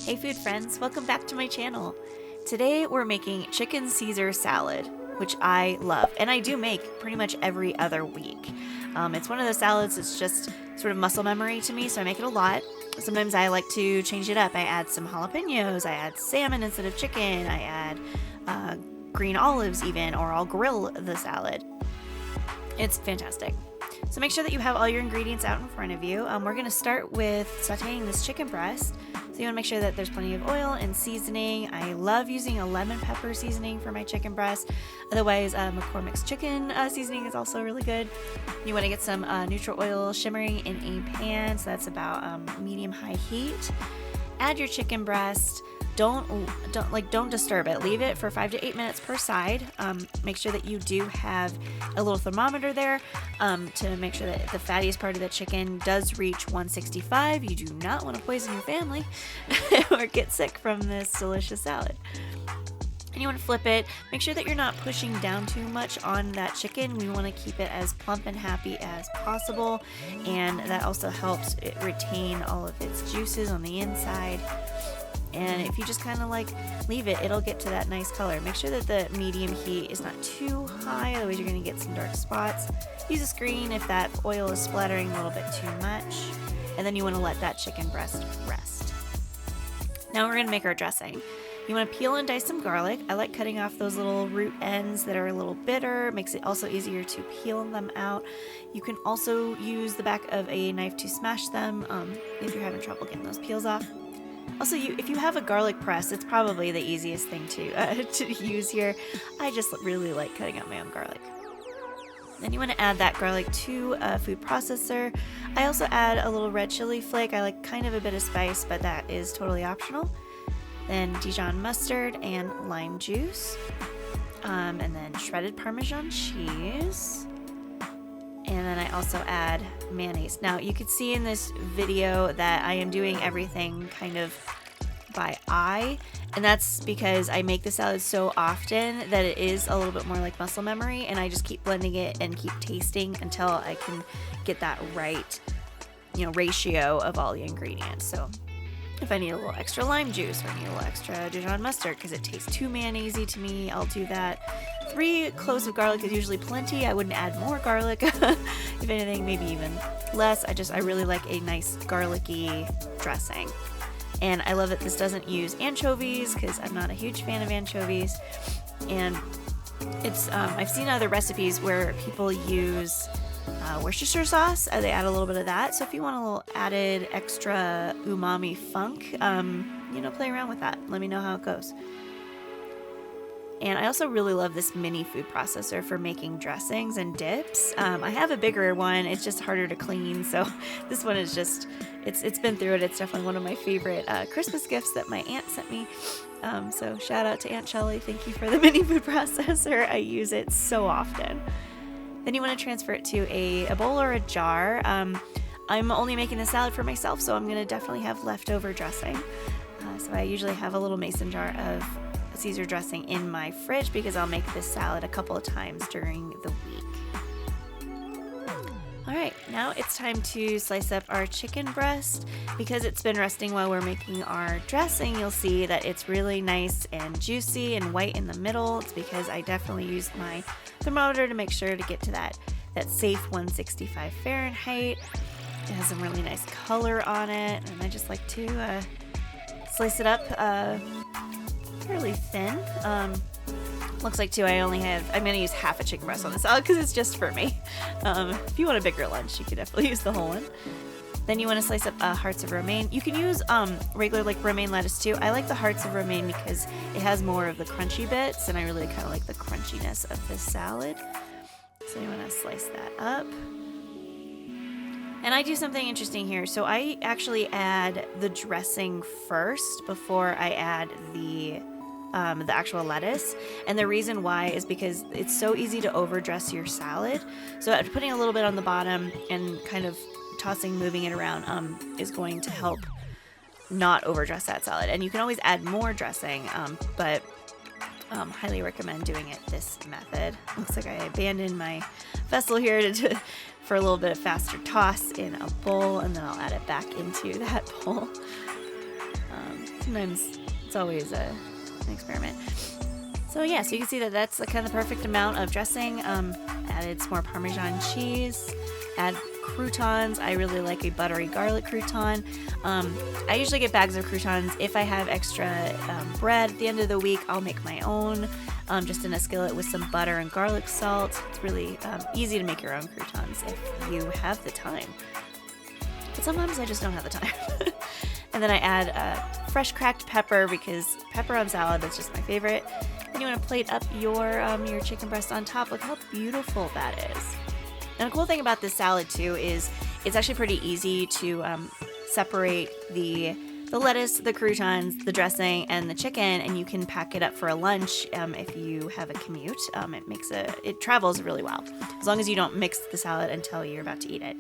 Hey food friends, welcome back to my channel. Today we're making chicken Caesar salad, which I love, and I do make pretty much every other week. It's one of those salads that's just sort of muscle memory to me, so I make it a lot. Sometimes I like to change it up. I add some jalapenos, I add salmon instead of chicken, I add green olives even, or I'll grill the salad. It's fantastic. So make sure that you have all your ingredients out in front of you. We're going to start with sauteing this chicken breast. So you want to make sure that there's plenty of oil and seasoning. I love using a lemon pepper seasoning for my chicken breast. Otherwise, McCormick's chicken seasoning is also really good. You want to get some neutral oil shimmering in a pan. So that's about medium-high heat. Add your chicken breast. Don't disturb it. Leave it for 5 to 8 minutes per side. Make sure that you do have a little thermometer there to make sure that the fattiest part of the chicken does reach 165. You do not want to poison your family or get sick from this delicious salad. And you want to flip it. Make sure that you're not pushing down too much on that chicken. We want to keep it as plump and happy as possible, and that also helps it retain all of its juices on the inside. And if you just kind of leave it, it'll get to that nice color. Make sure that the medium heat is not too high, otherwise you're going to get some dark spots. Use a screen if that oil is splattering a little bit too much. And then you want to let that chicken breast rest. Now we're going to make our dressing. You want to peel and dice some garlic. I like cutting off those little root ends that are a little bitter. Makes it also easier to peel them out. You can also use the back of a knife to smash them if you're having trouble getting those peels off. Also, if you have a garlic press, it's probably the easiest thing to use here. I just really like cutting up my own garlic. Then you want to add that garlic to a food processor. I also add a little red chili flake. I like kind of a bit of spice, but that is totally optional. Then Dijon mustard and lime juice. And then shredded Parmesan cheese. And then I also add mayonnaise. Now you can see in this video that I am doing everything kind of by eye, and that's because I make the salad so often that it is a little bit more like muscle memory, and I just keep blending it and keep tasting until I can get that right, ratio of all the ingredients. So if I need a little extra lime juice or I need a little extra Dijon mustard because it tastes too mayonnaisey to me, I'll do that. 3 cloves of garlic is usually plenty. I wouldn't add more garlic. If anything, maybe even less. I really like a nice garlicky dressing. And I love that this doesn't use anchovies because I'm not a huge fan of anchovies. And it's I've seen other recipes where people use Worcestershire sauce. They add a little bit of that. So if you want a little added extra umami funk, play around with that. Let me know how it goes. And I also really love this mini food processor for making dressings and dips. I have a bigger one. It's just harder to clean. So this one is just, it's been through it. It's definitely one of my favorite Christmas gifts that my aunt sent me. So shout out to Aunt Shelley. Thank you for the mini food processor. I use it so often. Then you want to transfer it to a bowl or a jar. I'm only making the salad for myself, so I'm going to definitely have leftover dressing. So I usually have a little mason jar of Caesar dressing in my fridge because I'll make this salad a couple of times during the week. Alright, now it's time to slice up our chicken breast. Because it's been resting while we're making our dressing, you'll see that it's really nice and juicy and white in the middle. It's because I definitely used my thermometer to make sure to get to that safe 165 Fahrenheit. It has some really nice color on it, and I just like to slice it up fairly thin. Looks like too I'm going to use half a chicken breast on this salad because it's just for me. If you want a bigger lunch, you could definitely use the whole one. Then you want to slice up hearts of romaine. You can use regular romaine lettuce too. I like the hearts of romaine because it has more of the crunchy bits, and I really kind of like the crunchiness of this salad. So you want to slice that up. And I do something interesting here. So I actually add the dressing first before I add the actual lettuce. And the reason why is because it's so easy to overdress your salad. So putting a little bit on the bottom and kind of moving it around is going to help not overdress that salad. And you can always add more dressing, but highly recommend doing it this method. Looks like I abandoned my vessel here for a little bit of faster toss in a bowl, and then I'll add it back into that bowl. Sometimes it's always an experiment. So yeah, so you can see that that's the kind of the perfect amount of dressing. Added some more Parmesan cheese, add croutons. I really like a buttery garlic crouton. I usually get bags of croutons. If I have extra bread at the end of the week, I'll make my own, just in a skillet with some butter and garlic salt. It's really easy to make your own croutons if you have the time. But sometimes I just don't have the time. And then I add fresh cracked pepper, because pepper on salad is just my favorite. And you want to plate up your chicken breast on top. Look how beautiful that is. And a cool thing about this salad too is it's actually pretty easy to separate the lettuce, the croutons, the dressing, and the chicken, and you can pack it up for a lunch if you have a commute. It travels really well, as long as you don't mix the salad until you're about to eat it.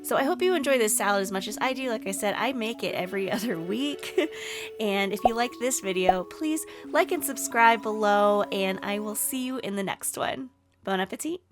So I hope you enjoy this salad as much as I do. Like I said, I make it every other week. And if you like this video, please like and subscribe below, and I will see you in the next one. Bon appetit!